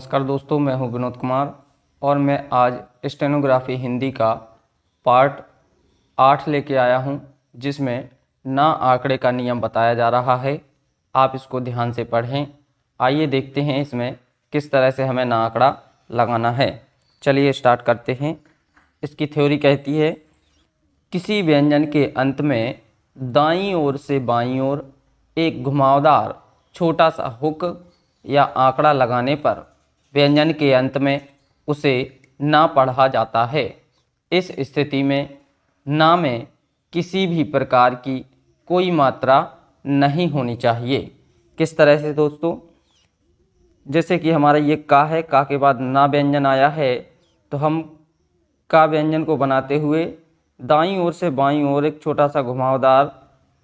नमस्कार दोस्तों, मैं हूं विनोद कुमार और मैं आज स्टेनोग्राफी हिंदी का पार्ट 8 लेके आया हूं, जिसमें ना आंकड़े का नियम बताया जा रहा है। आप इसको ध्यान से पढ़ें। आइए देखते हैं इसमें किस तरह से हमें ना आंकड़ा लगाना है। चलिए स्टार्ट करते हैं। इसकी थ्योरी कहती है, किसी व्यंजन के अंत में दाईं ओर से बाईं ओर एक घुमावदार छोटा सा हुक या आंकड़ा लगाने पर व्यंजन के अंत में उसे ना पढ़ा जाता है। इस स्थिति में ना में किसी भी प्रकार की कोई मात्रा नहीं होनी चाहिए। किस तरह से दोस्तों? जैसे कि हमारा ये का है, का के बाद ना व्यंजन आया है, तो हम का व्यंजन को बनाते हुए दाईं ओर से बाईं ओर एक छोटा सा घुमावदार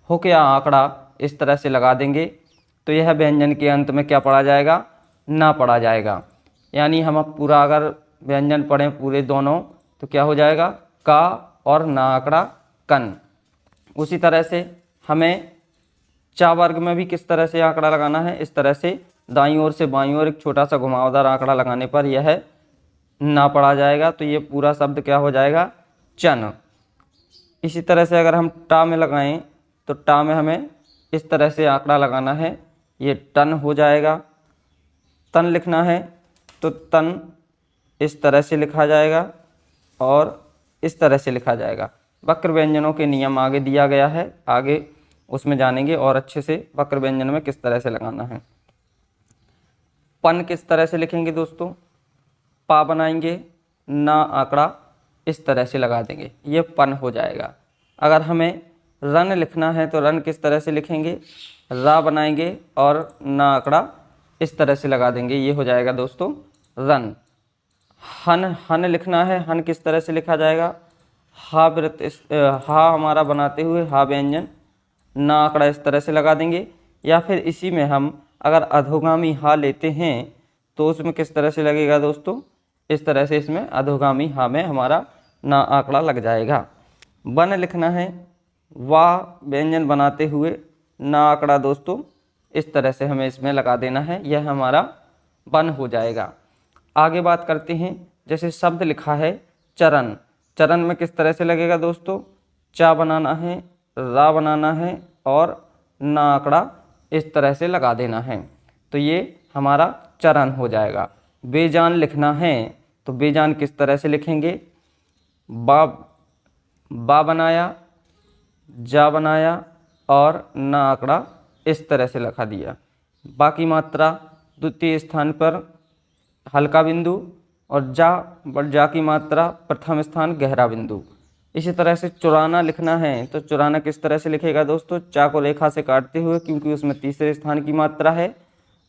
हुक या आंकड़ा इस तरह से लगा देंगे, तो यह व्यंजन के अंत में क्या पढ़ा जाएगा? ना पढ़ा जाएगा। यानी हम अब पूरा अगर व्यंजन पढ़ें पूरे दोनों, तो क्या हो जाएगा? का और ना आंकड़ा कन। उसी तरह से हमें चा वर्ग में भी किस तरह से आंकड़ा लगाना है? इस तरह से दाईं ओर से बाईं ओर एक छोटा सा घुमावदार आंकड़ा लगाने पर यह ना पढ़ा जाएगा, तो ये पूरा शब्द क्या हो जाएगा? चन। इसी तरह से अगर हम टा में लगाएं, तो टा में हमें इस तरह से आंकड़ा लगाना है, ये टन हो जाएगा। तन लिखना है तो तन इस तरह से लिखा जाएगा और इस तरह से लिखा जाएगा। वक्र व्यंजनों के नियम आगे दिया गया है, आगे उसमें जानेंगे और अच्छे से वक्र व्यंजन में किस तरह से लगाना है। पन किस तरह से लिखेंगे दोस्तों? पा बनाएंगे, ना आंकड़ा इस तरह से लगा देंगे, ये पन हो जाएगा। अगर हमें रन लिखना है तो रन किस तरह से लिखेंगे? रा बनाएंगे और ना आंकड़ा इस तरह से लगा देंगे, ये हो जाएगा दोस्तों रन। हन लिखना है, हन किस तरह से लिखा जाएगा? हा वृत्त हा हमारा बनाते हुए हा व्यंजन, ना आंकड़ा इस तरह से लगा देंगे। या फिर इसी में हम अगर अधोगामी हा लेते हैं तो उसमें किस तरह से लगेगा दोस्तों? इस तरह से इसमें अधोगामी हा में हमारा ना आंकड़ा लग जाएगा। वन लिखना है, वाह व्यंजन बनाते हुए ना आंकड़ा दोस्तों इस तरह से हमें इसमें लगा देना है, यह हमारा वन हो जाएगा। आगे बात करते हैं, जैसे शब्द लिखा है चरण, चरण में किस तरह से लगेगा दोस्तों? चा बनाना है, रा बनाना है और ना आंकड़ा इस तरह से लगा देना है, तो ये हमारा चरण हो जाएगा। बेजान लिखना है तो बेजान किस तरह से लिखेंगे? बा बनाया, जा बनाया और ना आंकड़ा इस तरह से लिखा दिया। बाकी मात्रा द्वितीय स्थान पर हल्का बिंदु और जा की मात्रा प्रथम स्थान गहरा बिंदु। इसी तरह से चुराना लिखना है तो चुराना किस तरह से लिखेगा दोस्तों? चा को रेखा से काटते हुए, क्योंकि उसमें तीसरे स्थान की मात्रा है।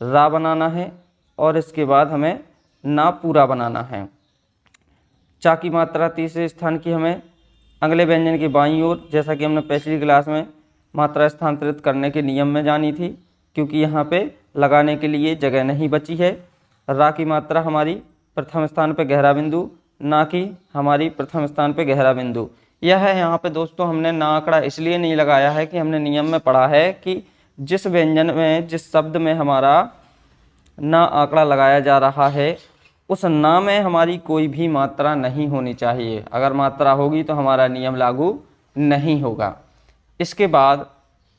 रा बनाना है और इसके बाद हमें ना पूरा बनाना है। चा की मात्रा तीसरे स्थान की हमें अगले व्यंजन की बाईं ओर, जैसा कि हमने पिछली क्लास में मात्रा स्थानांतरित करने के नियम में जानी थी, क्योंकि यहाँ पे लगाने के लिए जगह नहीं बची है। रा की मात्रा हमारी प्रथम स्थान पे गहरा बिंदु, ना कि हमारी प्रथम स्थान पे गहरा बिंदु। यह है यहाँ पे दोस्तों हमने ना आंकड़ा इसलिए नहीं लगाया है कि हमने नियम में पढ़ा है कि जिस व्यंजन में, जिस शब्द में हमारा ना आंकड़ा लगाया जा रहा है उस ना में हमारी कोई भी मात्रा नहीं होनी चाहिए। अगर मात्रा होगी तो हमारा नियम लागू नहीं होगा। इसके बाद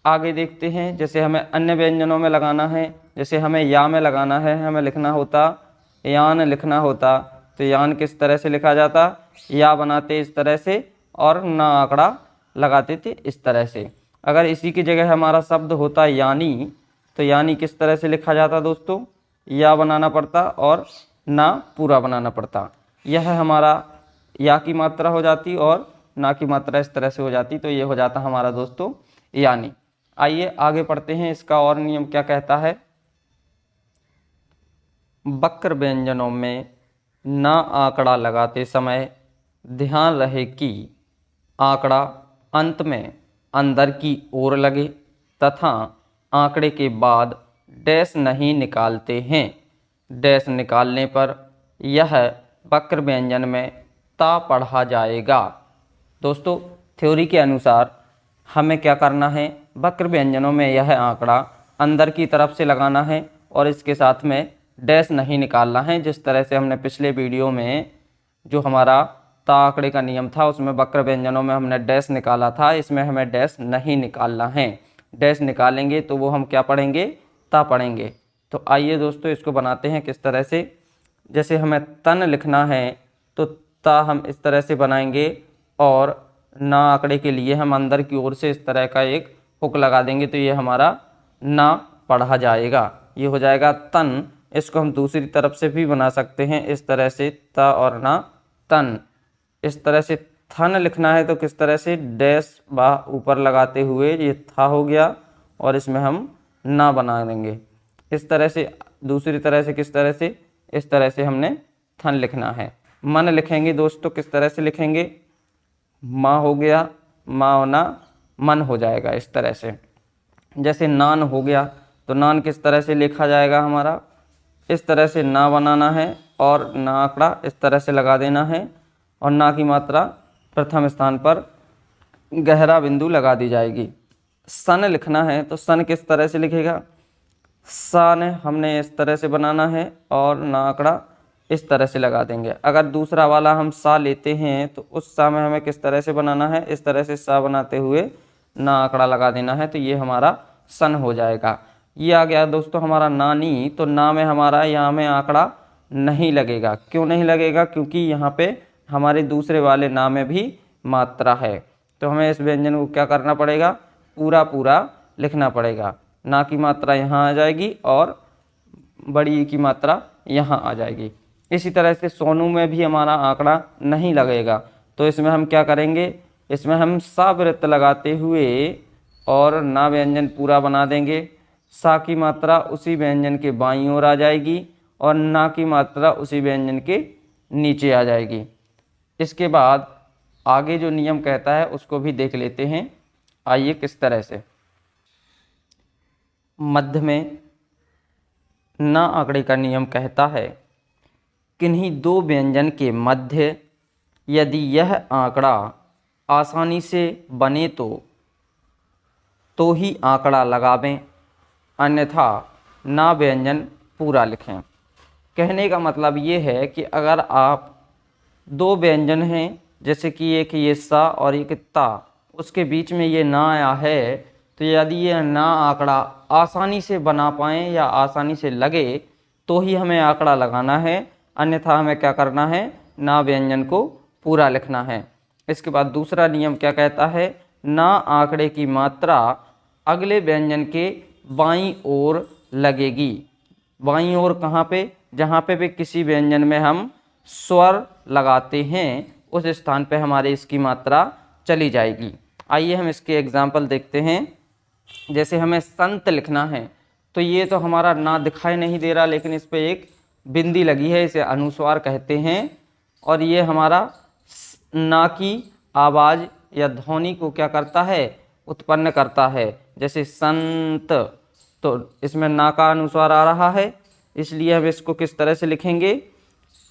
आगे देखते हैं, जैसे हमें अन्य व्यंजनों में लगाना है, जैसे हमें या में लगाना है, हमें लिखना होता यान लिखना होता, तो यान किस तरह से लिखा जाता? या बनाते इस तरह से और ना आंकड़ा लगाते थे इस तरह से। अगर इसी की जगह हमारा शब्द होता यानी, तो यानी किस तरह से लिखा जाता दोस्तों? या बनाना पड़ता और ना पूरा बनाना पड़ता। यह हमारा या की मात्रा हो जाती और ना की मात्रा इस तरह से हो जाती, तो ये हो जाता हमारा दोस्तों यानी। आइए आगे पढ़ते हैं, इसका और नियम क्या कहता है। वक्र व्यंजनों में ना आंकड़ा लगाते समय ध्यान रहे कि आंकड़ा अंत में अंदर की ओर लगे तथा आंकड़े के बाद डैश नहीं निकालते हैं। डैश निकालने पर यह वक्र व्यंजन में ता पढ़ा जाएगा। दोस्तों थ्योरी के अनुसार हमें क्या करना है? वक्र व्यंजनों में यह आंकड़ा अंदर की तरफ से लगाना है और इसके साथ में डैश नहीं निकालना है। जिस तरह से हमने पिछले वीडियो में जो हमारा ता आंकड़े का नियम था उसमें वक्र व्यंजनों में हमने डैश निकाला था, इसमें हमें डैश नहीं निकालना है। डैश निकालेंगे तो वो हम क्या पढ़ेंगे, ता पढ़ेंगे। तो आइए दोस्तों इसको बनाते हैं किस तरह से। जैसे हमें तन लिखना है तो ता हम इस तरह से बनाएंगे और ना आंकड़े के लिए हम अंदर की ओर से इस तरह का एक हुक लगा देंगे तो ये हमारा ना पढ़ा जाएगा, ये हो जाएगा तन। इसको हम दूसरी तरफ से भी बना सकते हैं इस तरह से, ता और ना तन। इस तरह से थन लिखना है तो किस तरह से, डैश बा ऊपर लगाते हुए ये था हो गया और इसमें हम ना बना देंगे इस तरह से। दूसरी तरह से किस तरह से, इस तरह से हमने थन लिखना है। मन लिखेंगे दोस्तों किस तरह से लिखेंगे, माँ हो गया, माँ होना मन हो जाएगा इस तरह से। जैसे नान हो गया तो नान किस तरह से लिखा जाएगा हमारा, इस तरह से ना बनाना है और ना आंकड़ा इस तरह से लगा देना है और ना की मात्रा प्रथम स्थान पर गहरा बिंदु लगा दी जाएगी। सन लिखना है तो सन किस तरह से लिखेगा, सन हमने इस तरह से बनाना है और ना आंकड़ा इस तरह से लगा देंगे। अगर दूसरा वाला हम सा लेते हैं तो उस सा में हमें किस तरह से बनाना है, इस तरह से सा बनाते हुए ना आंकड़ा लगा देना है तो ये हमारा सन हो जाएगा। ये आ गया दोस्तों हमारा नानी। तो ना में हमारा यहाँ में आंकड़ा नहीं लगेगा। क्यों नहीं लगेगा, क्योंकि यहाँ पे हमारे दूसरे वाले ना में भी मात्रा है। तो हमें इस व्यंजन को क्या करना पड़ेगा, पूरा पूरा लिखना पड़ेगा। ना की मात्रा यहाँ आ जाएगी और बड़ी की मात्रा यहाँ आ जाएगी। इसी तरह से सोनू में भी हमारा आंकड़ा नहीं लगेगा। तो इसमें हम क्या करेंगे, इसमें हम सा वृत्त लगाते हुए और ना व्यंजन पूरा बना देंगे। सा की मात्रा उसी व्यंजन के बाईं ओर आ जाएगी और ना की मात्रा उसी व्यंजन के नीचे आ जाएगी। इसके बाद आगे जो नियम कहता है उसको भी देख लेते हैं। आइए किस तरह से। मध्य में ना आंकड़े का नियम कहता है, किन्हीं दो व्यंजन के मध्य यदि यह आंकड़ा आसानी से बने तो ही आंकड़ा लगावें, अन्यथा ना व्यंजन पूरा लिखें। कहने का मतलब ये है कि अगर आप दो व्यंजन हैं, जैसे कि एक ये सा और एक ता, उसके बीच में ये ना आया है, तो यदि ये ना आंकड़ा आसानी से बना पाएँ या आसानी से लगे तो ही हमें आंकड़ा लगाना है, अन्यथा हमें क्या करना है, ना व्यंजन को पूरा लिखना है। इसके बाद दूसरा नियम क्या कहता है, ना आंकड़े की मात्रा अगले व्यंजन के बाईं ओर लगेगी। बाईं ओर कहाँ पे, जहाँ पे भी किसी व्यंजन में हम स्वर लगाते हैं उस स्थान पे हमारे इसकी मात्रा चली जाएगी। आइए हम इसके एग्जाम्पल देखते हैं। जैसे हमें संत लिखना है तो ये तो हमारा ना दिखाई नहीं दे रहा, लेकिन इस पे एक बिंदी लगी है, इसे अनुस्वार कहते हैं और ये हमारा ना की आवाज़ या ध्वनि को क्या करता है, उत्पन्न करता है। जैसे संत, तो इसमें ना का अनुस्वार आ रहा है, इसलिए हम इसको किस तरह से लिखेंगे,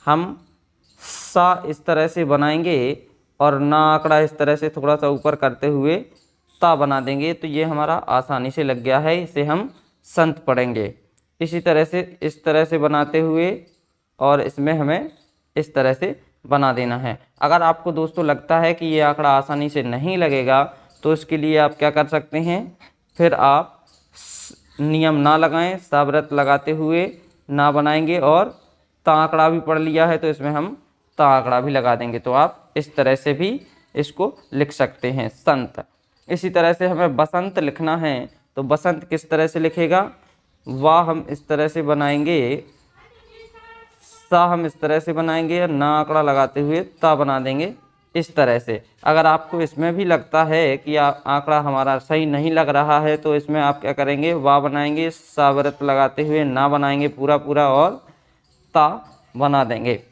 हम सा इस तरह से बनाएंगे और ना आंकड़ा इस तरह से थोड़ा सा ऊपर करते हुए ता बना देंगे, तो ये हमारा आसानी से लग गया है, इसे हम संत पढ़ेंगे। इसी तरह से इस तरह से बनाते हुए और इसमें हमें इस तरह से बना देना है। अगर आपको दोस्तों लगता है कि ये आंकड़ा आसानी से नहीं लगेगा तो इसके लिए आप क्या कर सकते हैं, फिर आप नियम ना लगाएं, सावृत लगाते हुए ना बनाएंगे और ता आंकड़ा भी पढ़ लिया है तो इसमें हम ता आंकड़ा भी लगा देंगे। तो आप इस तरह से भी इसको लिख सकते हैं, संत। इसी तरह से हमें बसंत लिखना है तो बसंत किस तरह से लिखेगा, वाह हम इस तरह से बनाएंगे, सा हम इस तरह से बनाएंगे, ना आंकड़ा लगाते हुए ता बना देंगे इस तरह से। अगर आपको इसमें भी लगता है कि आंकड़ा हमारा सही नहीं लग रहा है तो इसमें आप क्या करेंगे, वाह बनाएंगे, सा व्रत लगाते हुए ना बनाएंगे पूरा पूरा और ता बना देंगे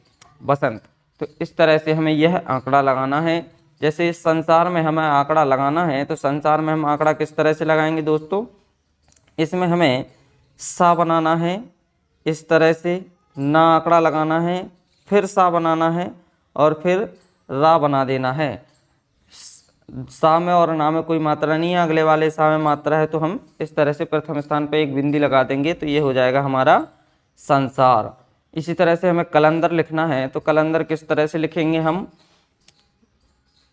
बसंत। तो इस तरह से हमें यह आंकड़ा लगाना है। जैसे इस संसार में हमें आंकड़ा लगाना है तो संसार में हम आंकड़ा किस तरह से लगाएंगे दोस्तों, इसमें हमें सा बनाना है इस तरह से, ना आंकड़ा लगाना है, फिर सा बनाना है और फिर रा बना देना है। सा में और ना में कोई मात्रा नहीं है, अगले वाले सा में मात्रा है, तो हम इस तरह से प्रथम स्थान पर एक बिंदी लगा देंगे तो ये हो जाएगा हमारा संसार। इसी तरह से हमें कलंदर लिखना है तो कलंदर किस तरह से लिखेंगे हम,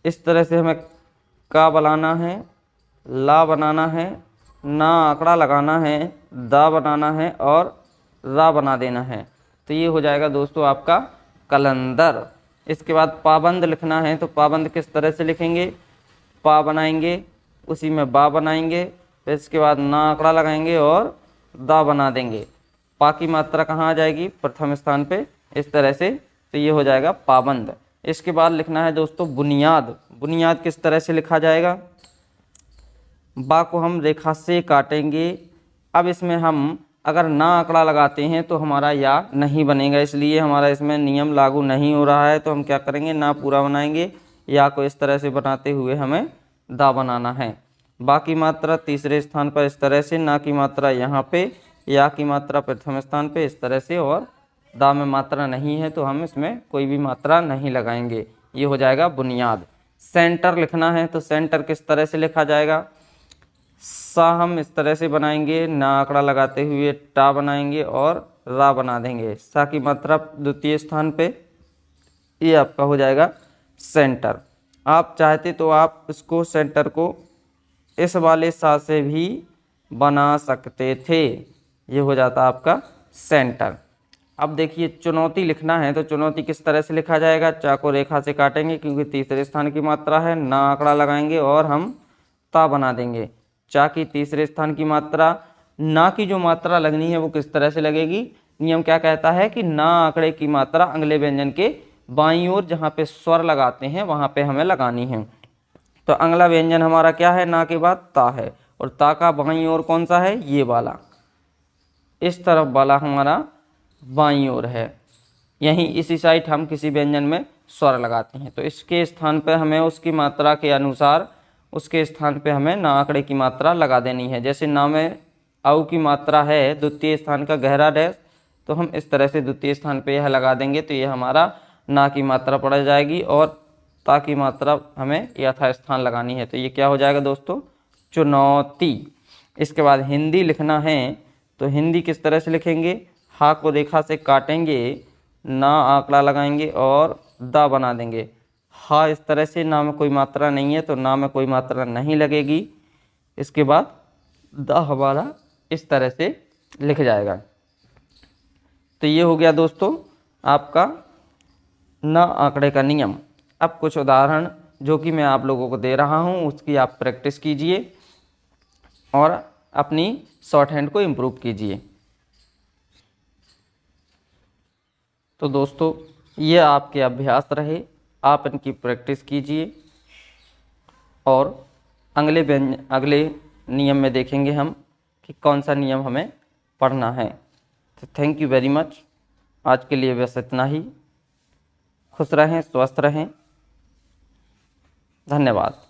इस तरह से हमें का बनाना है, ला बनाना है, ना आंकड़ा लगाना है, दा बनाना है और रा बना देना है। तो ये हो जाएगा दोस्तों आपका कलंदर। इसके बाद पाबंद लिखना है तो पाबंद किस तरह से लिखेंगे, पा बनाएंगे, उसी में बा बनाएंगे, फिर इसके बाद ना आंकड़ा लगाएंगे और दा बना देंगे। पा की मात्रा कहाँ आ जाएगी, प्रथम स्थान पे, इस तरह से। तो ये हो जाएगा पाबंद। इसके बाद लिखना है दोस्तों बुनियाद। बुनियाद किस तरह से लिखा जाएगा, बा को हम रेखा से काटेंगे। अब इसमें हम अगर ना आंकड़ा लगाते हैं तो हमारा या नहीं बनेगा, इसलिए हमारा इसमें नियम लागू नहीं हो रहा है। तो हम क्या करेंगे, ना पूरा बनाएंगे, या को इस तरह से बनाते हुए हमें दा बनाना है। बा की मात्रा तीसरे स्थान पर इस तरह से, ना की मात्रा यहाँ पे, या की मात्रा प्रथम स्थान पे इस तरह से, और दा में मात्रा नहीं है तो हम इसमें कोई भी मात्रा नहीं लगाएंगे। ये हो जाएगा बुनियाद। सेंटर लिखना है तो सेंटर किस तरह से लिखा जाएगा, सा हम इस तरह से बनाएंगे, ना आंकड़ा लगाते हुए टा बनाएंगे और रा बना देंगे। सा की मात्रा द्वितीय स्थान पे, ये आपका हो जाएगा सेंटर। आप चाहते तो आप इसको सेंटर को इस वाले सा से भी बना सकते थे, ये हो जाता आपका सेंटर। अब देखिए चुनौती लिखना है तो चुनौती किस तरह से लिखा जाएगा, चा को रेखा से काटेंगे क्योंकि तीसरे स्थान की मात्रा है, ना आंकड़ा लगाएंगे और हम ता बना देंगे। चा की तीसरे स्थान की मात्रा, ना की जो मात्रा लगनी है वो किस तरह से लगेगी, नियम क्या कहता है कि ना आंकड़े की मात्रा अगले व्यंजन के बाईं ओर जहाँ पे स्वर लगाते हैं वहाँ पे हमें लगानी है। तो अगला व्यंजन हमारा क्या है, ना के बाद ता है, और ता का बाईं ओर कौन सा है, ये वाला, इस तरफ वाला हमारा बाईं ओर है। यहीं इसी साइड हम किसी व्यंजन में स्वर लगाते हैं तो इसके स्थान पर हमें उसकी मात्रा के अनुसार उसके स्थान पे हमें ना आंकड़े की मात्रा लगा देनी है। जैसे ना में औ की मात्रा है द्वितीय स्थान का गहरा डैश, तो हम इस तरह से द्वितीय स्थान पे यह लगा देंगे तो यह हमारा ना की मात्रा पड़ जाएगी, और ता की मात्रा हमें यथास्थान लगानी है। तो ये क्या हो जाएगा दोस्तों, चुनौती। इसके बाद हिंदी लिखना है तो हिंदी किस तरह से लिखेंगे, हा को रेखा से काटेंगे, ना आंकड़ा लगाएंगे और दा बना देंगे। हा इस तरह से, ना में कोई मात्रा नहीं है तो ना में कोई मात्रा नहीं लगेगी। इसके बाद दा हमारा इस तरह से लिख जाएगा। तो ये हो गया दोस्तों आपका ना आंकड़े का नियम। अब कुछ उदाहरण जो कि मैं आप लोगों को दे रहा हूँ उसकी आप प्रैक्टिस कीजिए और अपनी शॉर्ट हैंड को इम्प्रूव कीजिए। तो दोस्तों ये आपके अभ्यास रहे, आप इनकी प्रैक्टिस कीजिए और अगले नियम में देखेंगे हम कि कौन सा नियम हमें पढ़ना है। तो थैंक यू वेरी मच। आज के लिए बस इतना ही। खुश रहें, स्वस्थ रहें। धन्यवाद।